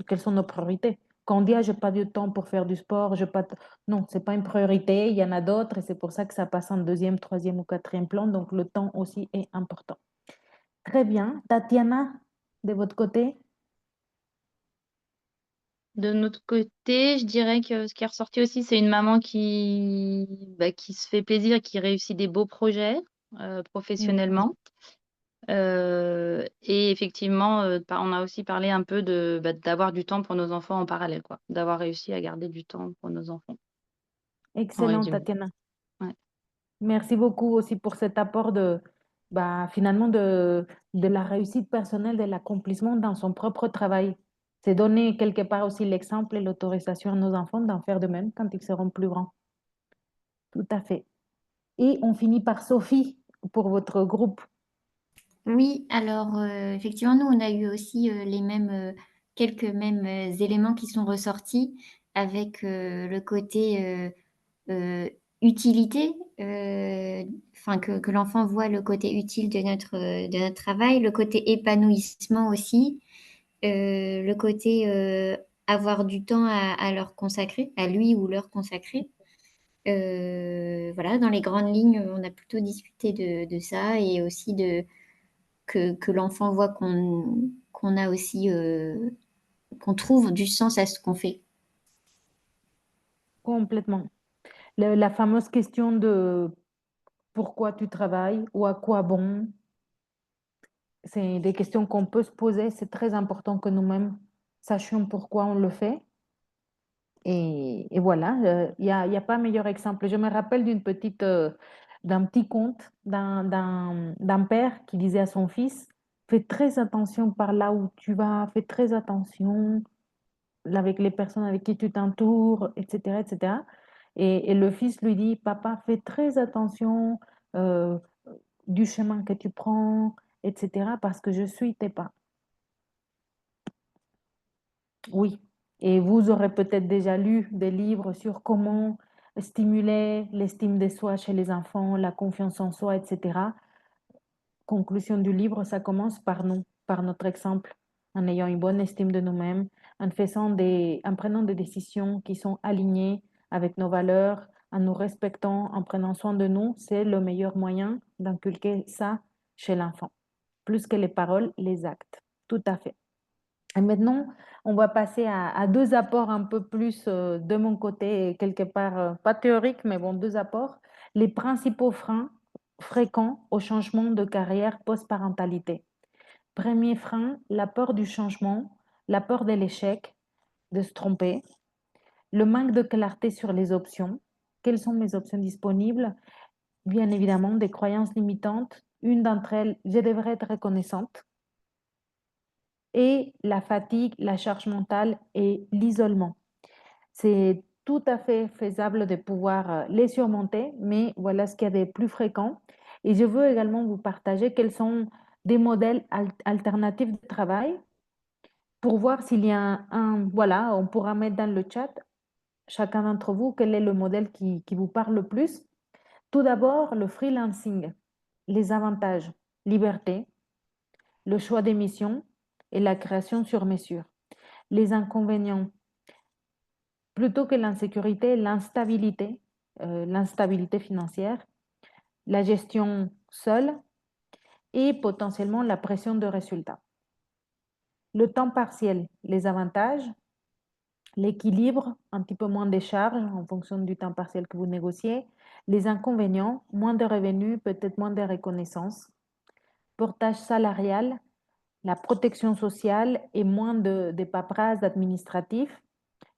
quelles sont nos priorités. Quand on dit, ah, j'ai pas de temps pour faire du sport, j'ai pas... Non, c'est pas une priorité, il y en a d'autres et c'est pour ça que ça passe en deuxième, troisième ou quatrième plan. Donc, le temps aussi est important. Très bien. Tatiana, de votre côté? De notre côté, je dirais que ce qui est ressorti aussi, c'est une maman qui se fait plaisir, qui réussit des beaux projets professionnellement. Et effectivement, on a aussi parlé un peu d'avoir du temps pour nos enfants en parallèle, quoi. D'avoir réussi à garder du temps pour nos enfants, en Excellent, résumé. Tatiana. Ouais. Merci beaucoup aussi pour cet apport finalement de la réussite personnelle, de l'accomplissement dans son propre travail. C'est donner quelque part aussi l'exemple et l'autorisation à nos enfants d'en faire de même quand ils seront plus grands. Tout à fait. Et on finit par Sophie pour votre groupe. Oui, alors effectivement, nous, on a eu aussi quelques mêmes éléments qui sont ressortis avec le côté utilité, enfin que l'enfant voit le côté utile de notre travail, le côté épanouissement aussi, le côté avoir du temps à leur consacrer, à lui ou leur consacrer. Voilà, dans les grandes lignes, on a plutôt discuté de ça et aussi que l'enfant voit qu'on a aussi, qu'on trouve du sens à ce qu'on fait. Complètement. La fameuse question de pourquoi tu travailles ou à quoi bon, c'est des questions qu'on peut se poser. C'est très important que nous-mêmes sachions pourquoi on le fait. Et voilà, il y a pas meilleur exemple. Je me rappelle d'un petit conte d'un père qui disait à son fils, fais très attention par là où tu vas, fais très attention avec les personnes avec qui tu t'entoures, etc., etc. Et le fils lui dit, papa, fais très attention euh, du chemin que tu prends, etc., parce que je suis tes pas. Oui, et vous aurez peut-être déjà lu des livres sur comment stimuler l'estime de soi chez les enfants, la confiance en soi, etc. Conclusion du livre, ça commence par nous, par notre exemple, en ayant une bonne estime de nous-mêmes, en prenant des décisions qui sont alignées avec nos valeurs, en nous respectant, en prenant soin de nous. C'est le meilleur moyen d'inculquer ça chez l'enfant. Plus que les paroles, les actes. Tout à fait. Et maintenant, on va passer à deux apports un peu plus de mon côté, quelque part, pas théoriques, mais bon, deux apports. Les principaux freins fréquents au changement de carrière post-parentalité. Premier frein, la peur du changement, la peur de l'échec, de se tromper. le manque de clarté sur les options. Quelles sont mes options disponibles? Bien évidemment, des croyances limitantes. Une d'entre elles, je devrais être reconnaissante. Et la fatigue, la charge mentale et l'isolement. C'est tout à fait faisable de pouvoir les surmonter, mais voilà ce qu'il y a de plus fréquent. Et je veux également vous partager quels sont des modèles alternatifs de travail pour voir s'il y a voilà, on pourra mettre dans le chat, chacun d'entre vous, quel est le modèle qui vous parle le plus. Tout d'abord, le freelancing, les avantages, liberté, le choix des missions et la création sur mesure. Les inconvénients, plutôt que l'insécurité, l'instabilité financière, la gestion seule et potentiellement la pression de résultats. Le temps partiel, les avantages, l'équilibre, un petit peu moins de charges en fonction du temps partiel que vous négociez, les inconvénients, moins de revenus, peut-être moins de reconnaissance, portage salarial, la protection sociale et moins de paperasse administratif.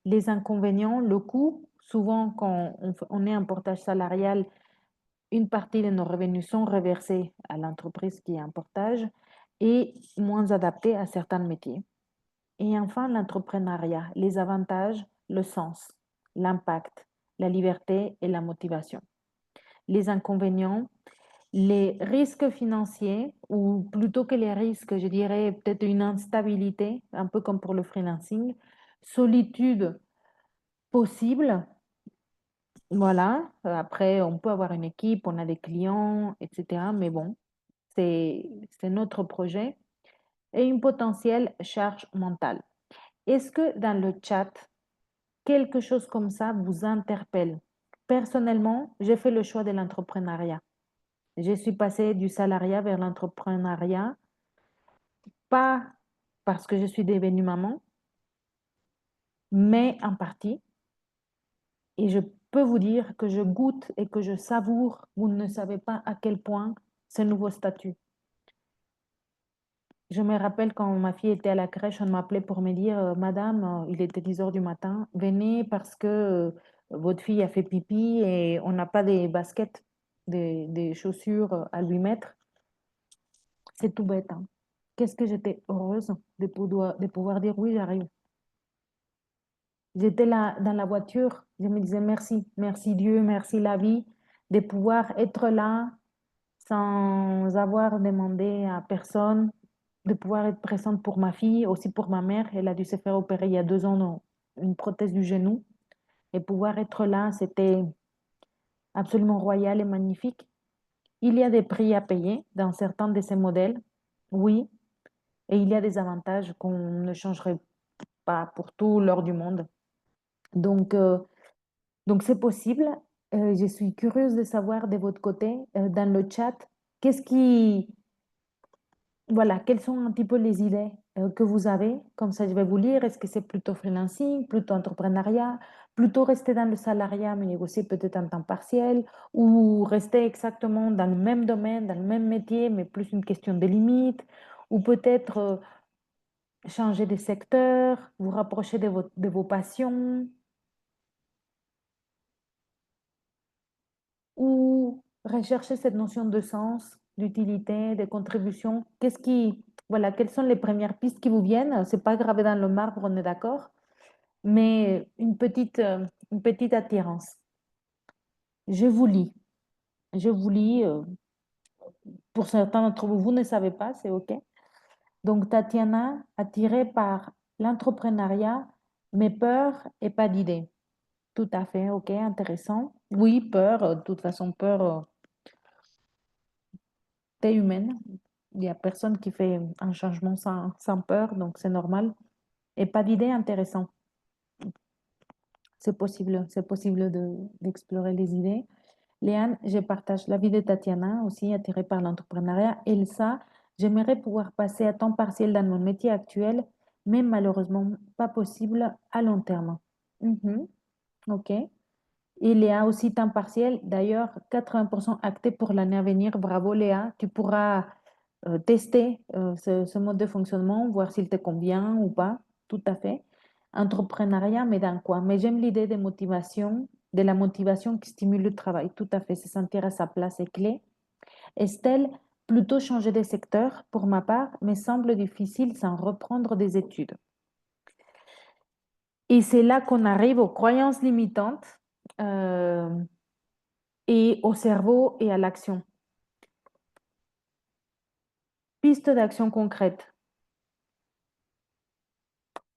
Les inconvénients, le coût, souvent quand on est en portage salarial, une partie de nos revenus sont reversés à l'entreprise qui est en portage et moins adaptés à certains métiers. Et enfin, l'entrepreneuriat, les avantages, le sens, l'impact, la liberté et la motivation. Les inconvénients, les risques financiers, ou plutôt que les risques, je dirais peut-être une instabilité, un peu comme pour le freelancing, solitude possible. Voilà, après, on peut avoir une équipe, on a des clients, etc. Mais bon, c'est notre projet. Et une potentielle charge mentale. Est-ce que dans le chat, quelque chose comme ça vous interpelle? Personnellement, j'ai fait le choix de l'entrepreneuriat. Je suis passée du salariat vers l'entrepreneuriat, pas parce que je suis devenue maman, mais en partie. Et je peux vous dire que je goûte et que je savoure, vous ne savez pas à quel point, ce nouveau statut. Je me rappelle quand ma fille était à la crèche, on m'appelait pour me dire, Madame, il était 10 heures du matin, venez parce que votre fille a fait pipi et on n'a pas des baskets, des chaussures à lui mettre. C'est tout bête, hein. Qu'est-ce que j'étais heureuse de pouvoir dire oui, j'arrive. J'étais là dans la voiture, je me disais merci, merci Dieu, merci la vie, de pouvoir être là sans avoir demandé à personne, de pouvoir être présente pour ma fille, aussi pour ma mère. Elle a dû se faire opérer il y a 2 ans, une prothèse du genou. Et pouvoir être là, c'était absolument royal et magnifique. Il y a des prix à payer dans certains de ces modèles, oui, et il y a des avantages qu'on ne changerait pas pour tout l'or du monde. Donc, c'est possible. Je suis curieuse de savoir de votre côté, dans le chat, qu'est-ce qui, voilà, quelles sont un petit peu les idées que vous avez? Comme ça, je vais vous lire. Est-ce que c'est plutôt freelancing, plutôt entrepreneuriat, plutôt rester dans le salariat, mais négocier peut-être un temps partiel, ou rester exactement dans le même domaine, dans le même métier, mais plus une question de limite, ou peut-être changer de secteur, vous rapprocher de vos passions, ou rechercher cette notion de sens, d'utilité, de contribution. Voilà, quelles sont les premières pistes qui vous viennent? C'est pas gravé dans le marbre, on est d'accord, mais une petite attirance. Je vous lis. Je vous lis. Pour certains d'entre vous, vous ne savez pas, c'est OK. Donc, Tatiana, attirée par l'entrepreneuriat, mais peur et pas d'idée. Tout à fait, OK, intéressant. Oui, peur, de toute façon, peur, t'es humaine. Il n'y a personne qui fait un changement sans peur, donc c'est normal. Et pas d'idée, intéressant. C'est possible d'explorer les idées. Léane, je partage l'avis de Tatiana, aussi attirée par l'entrepreneuriat. Elsa, j'aimerais pouvoir passer à temps partiel dans mon métier actuel, mais malheureusement pas possible à long terme. Mhm, OK. Et Léa aussi temps partiel. D'ailleurs, 80% acté pour l'année à venir. Bravo Léa. Tu pourras tester ce mode de fonctionnement, voir s'il te convient ou pas. Tout à fait. Entrepreneuriat, mais dans quoi? Mais j'aime l'idée de la motivation qui stimule le travail. Tout à fait, se sentir à sa place est clé. Estelle, plutôt changer de secteur pour ma part, me semble difficile sans reprendre des études. Et c'est là qu'on arrive aux croyances limitantes et au cerveau et à l'action. Piste d'action concrète.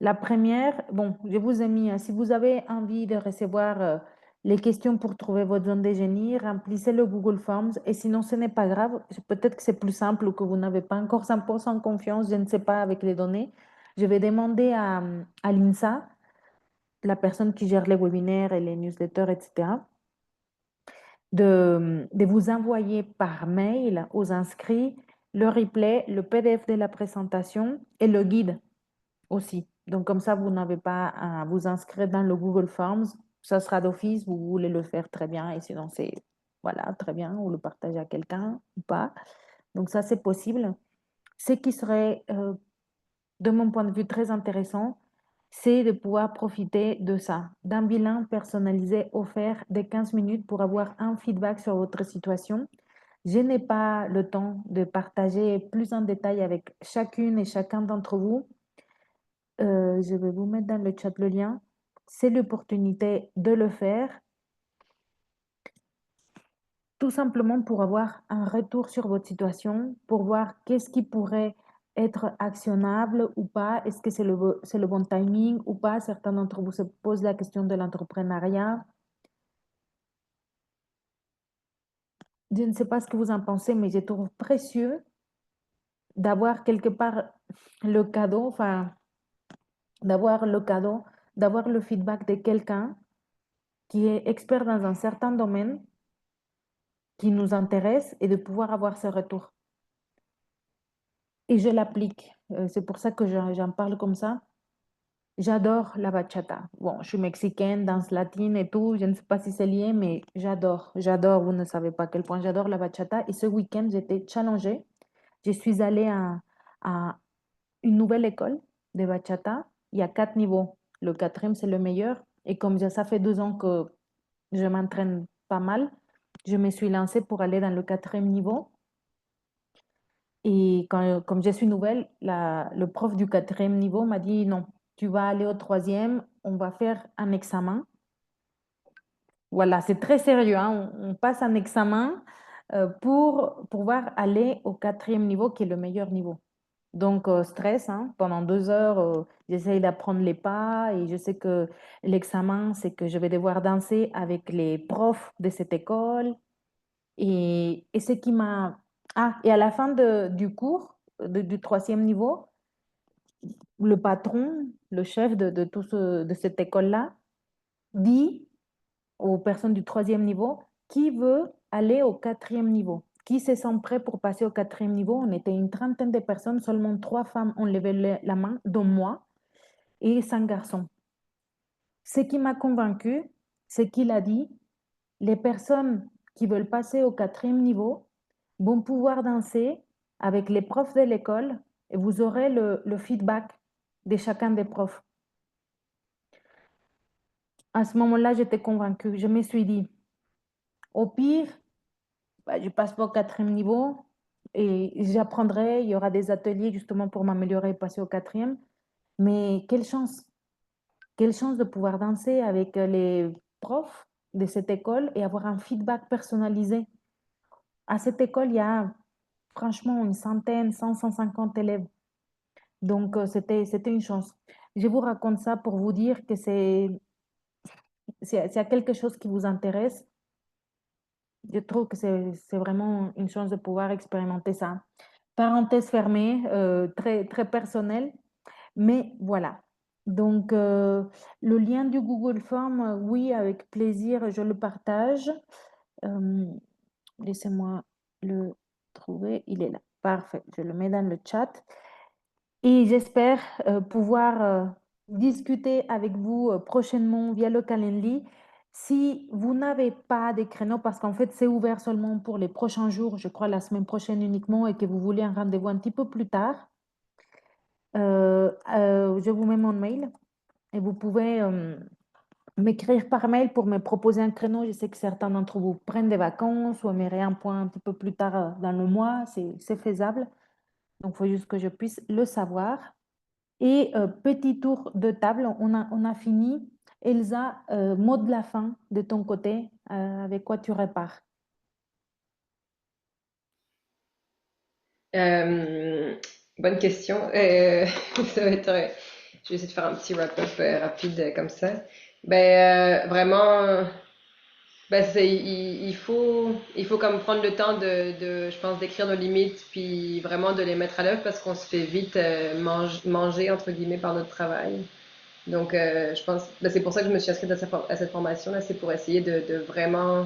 La première, bon, je vous ai mis, si vous avez envie de recevoir les questions pour trouver votre zone de génie, remplissez le Google Forms et sinon ce n'est pas grave, peut-être que c'est plus simple ou que vous n'avez pas encore 100% confiance, je ne sais pas avec les données. Je vais demander à l'INSA, la personne qui gère les webinaires et les newsletters, etc., de vous envoyer par mail aux inscrits le replay, le PDF de la présentation et le guide aussi. Donc, comme ça, vous n'avez pas à vous inscrire dans le Google Forms. Ça sera d'office, vous voulez le faire très bien. Et sinon, c'est, voilà, très bien, ou le partager à quelqu'un ou pas. Donc, ça, c'est possible. Ce qui serait, de mon point de vue, très intéressant, c'est de pouvoir profiter de ça, d'un bilan personnalisé offert de 15 minutes pour avoir un feedback sur votre situation. Je n'ai pas le temps de partager plus en détail avec chacune et chacun d'entre vous. Je vais vous mettre dans le chat le lien. C'est l'opportunité de le faire, tout simplement pour avoir un retour sur votre situation, pour voir qu'est-ce qui pourrait être actionnable ou pas, est-ce que c'est le bon timing ou pas. Certains d'entre vous se posent la question de l'entrepreneuriat. Je ne sais pas ce que vous en pensez, mais je trouve précieux d'avoir quelque part le cadeau, enfin, d'avoir le cadeau, d'avoir le feedback de quelqu'un qui est expert dans un certain domaine qui nous intéresse et de pouvoir avoir ce retour. Et je l'applique. C'est pour ça que j'en parle comme ça. J'adore la bachata. Bon, je suis mexicaine, danse latine et tout. Je ne sais pas si c'est lié, mais j'adore. J'adore. Vous ne savez pas à quel point j'adore la bachata. Et ce week-end, j'étais challengée. Je suis allée à une nouvelle école de bachata. Il y a 4 niveaux. Le quatrième, c'est le meilleur. Et comme ça fait 2 ans que je m'entraîne pas mal, je me suis lancée pour aller dans le 4e niveau. Et comme je suis nouvelle, le prof du 4e niveau m'a dit non, tu vas aller au 3e, on va faire un examen. Voilà, c'est très sérieux, hein, on passe un examen pour pouvoir aller au 4e niveau qui est le meilleur niveau. Donc, stress, hein, pendant 2 heures, j'essaye d'apprendre les pas et je sais que l'examen, c'est que je vais devoir danser avec les profs de cette école. Et ce qui m'a... Ah, et à la fin du cours, du 3e niveau, le patron, le chef de cette école-là, dit aux personnes du 3e niveau qui veut aller au 4e niveau, qui se sent prêt pour passer au 4e niveau. On était une trentaine de personnes, seulement 3 femmes ont levé la main, dont moi, et 5 garçons. Ce qui m'a convaincue, c'est qu'il a dit, les personnes qui veulent passer au 4e niveau vont pouvoir danser avec les profs de l'école et vous aurez le feedback de chacun des profs. À ce moment-là, j'étais convaincue. Je me suis dit, au pire, je passe pas au 4e niveau et j'apprendrai, il y aura des ateliers justement pour m'améliorer et passer au 4e. Mais quelle chance de pouvoir danser avec les profs de cette école et avoir un feedback personnalisé. À cette école, il y a franchement une centaine, 150 élèves. Donc, c'était une chance. Je vous raconte ça pour vous dire que s'il y a quelque chose qui vous intéresse, je trouve que c'est vraiment une chance de pouvoir expérimenter ça. Parenthèse fermée, très, très personnelle, mais voilà. Donc, le lien du Google Form, oui, avec plaisir, je le partage. Laissez-moi le trouver, il est là. Parfait, je le mets dans le chat. Et j'espère pouvoir discuter avec vous prochainement via le Calendly. Si vous n'avez pas de créneau, parce qu'en fait, c'est ouvert seulement pour les prochains jours, je crois la semaine prochaine uniquement, et que vous voulez un rendez-vous un petit peu plus tard, je vous mets mon mail Et vous pouvez m'écrire par mail pour me proposer un créneau. Je sais que certains d'entre vous prennent des vacances ou aimeraient un point un petit peu plus tard dans le mois. C'est faisable. Donc, il faut juste que je puisse le savoir. Et petit tour de table, on a fini. Elsa, mot de la fin de ton côté, avec quoi tu repars? Euh, Bonne question. Ça va être, je vais essayer de faire un petit wrap-up rapide comme ça. Vraiment, il faut comme prendre le temps je pense, d'écrire nos limites, puis vraiment de les mettre à l'œuvre parce qu'on se fait vite manger, entre guillemets, par notre travail. Donc, je pense, c'est pour ça que je me suis inscrite à cette formation-là, c'est pour essayer de vraiment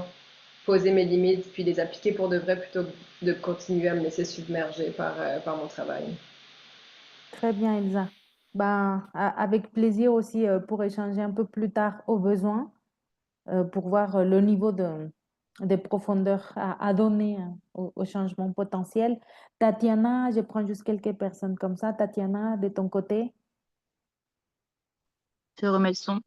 poser mes limites, puis les appliquer pour de vrai plutôt que de continuer à me laisser submerger par mon travail. Très bien, Elsa. Ben, avec plaisir aussi pour échanger un peu plus tard au besoin, pour voir le niveau de profondeur à donner au changement potentiel. Tatiana, je prends juste quelques personnes comme ça. Tatiana, de ton côté. Je remets le son.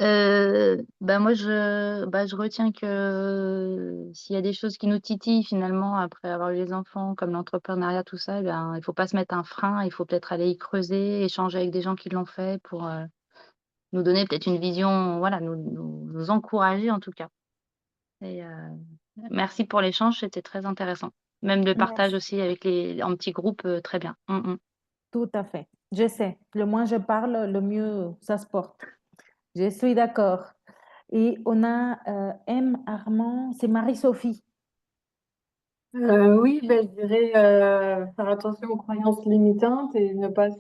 Moi, je retiens que s'il y a des choses qui nous titillent finalement après avoir eu les enfants, comme l'entrepreneuriat, tout ça, il faut pas se mettre un frein, il faut peut-être aller y creuser, échanger avec des gens qui l'ont fait pour nous donner peut-être une vision, voilà, nous encourager en tout cas. Et merci pour l'échange, c'était très intéressant. Même le partage Merci. aussi avec en petits groupes, très bien. Tout à fait. Je sais, le moins je parle, le mieux ça se porte. Je suis d'accord. Et on a M. Armand, c'est Marie-Sophie. Oui, ben, je dirais faire attention aux croyances limitantes et ne pas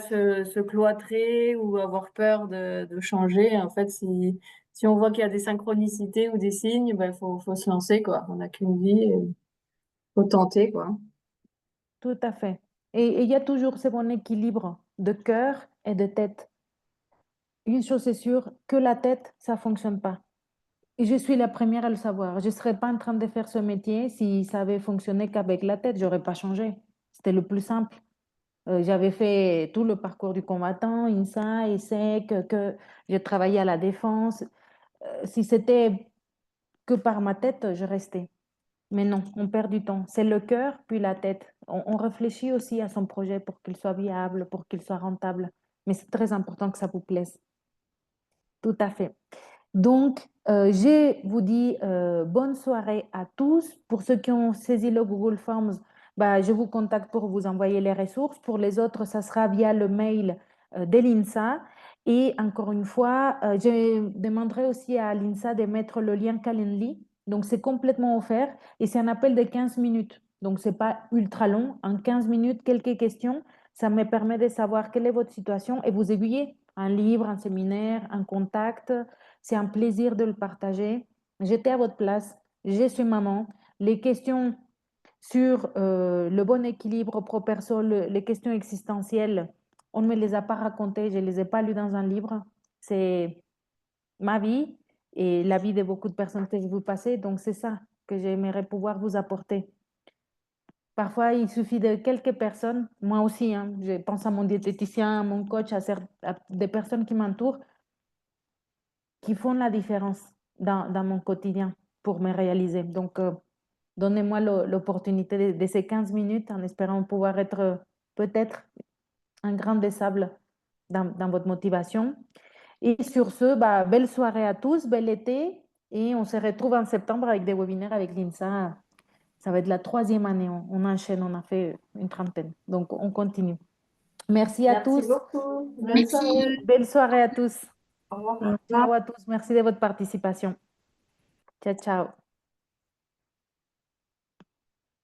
se cloîtrer ou avoir peur de changer. En fait, si on voit qu'il y a des synchronicités ou des signes, ben, faut se lancer, quoi. On n'a qu'une vie et faut tenter, quoi. Tout à fait. Et il y a toujours ce bon équilibre de cœur et de tête. Une chose est sûre, que la tête, ça fonctionne pas. Et je suis la première à le savoir. Je ne serais pas en train de faire ce métier si ça avait fonctionné qu'avec la tête. J'aurais pas changé. C'était le plus simple. J'avais fait tout le parcours du combattant, INSA, ESSEC, que j'ai travaillé à la défense. Si c'était que par ma tête, je restais. Mais non, on perd du temps. C'est le cœur, puis la tête. On réfléchit aussi à son projet pour qu'il soit viable, pour qu'il soit rentable. Mais c'est très important que ça vous plaise. Tout à fait. Donc, je vous dis bonne soirée à tous. Pour ceux qui ont saisi le Google Forms, bah, je vous contacte pour vous envoyer les ressources. Pour les autres, ça sera via le mail de l'INSA. Et encore une fois, je demanderai aussi à l'INSA de mettre le lien Calendly. Donc, c'est complètement offert et c'est un appel de 15 minutes. Donc, ce n'est pas ultra long. En 15 minutes, quelques questions. Ça me permet de savoir quelle est votre situation et vous aiguiller. Un livre, un séminaire, un contact. C'est un plaisir de le partager. J'étais à votre place, je suis maman. Les questions sur le bon équilibre pro-perso, les questions existentielles, on ne me les a pas racontées, je ne les ai pas lues dans un livre. C'est ma vie et la vie de beaucoup de personnes que je vous passer. Donc, c'est ça que j'aimerais pouvoir vous apporter. Parfois, il suffit de quelques personnes, moi aussi, hein, je pense à mon diététicien, à mon coach, à des personnes qui m'entourent, qui font la différence dans mon quotidien pour me réaliser. Donc, donnez-moi l'opportunité de ces 15 minutes en espérant pouvoir être peut-être un grain de sable dans votre motivation. Et sur ce, bah, belle soirée à tous, bel été. Et on se retrouve en septembre avec des webinaires avec l'INSA. Ça va être la 3e année. On enchaîne, on a fait une trentaine. Donc, on continue. Merci à Merci tous. beaucoup. Bonne Merci. soirée. Belle soirée à tous. Au revoir. Ciao à tous. Merci de votre participation. Ciao, ciao.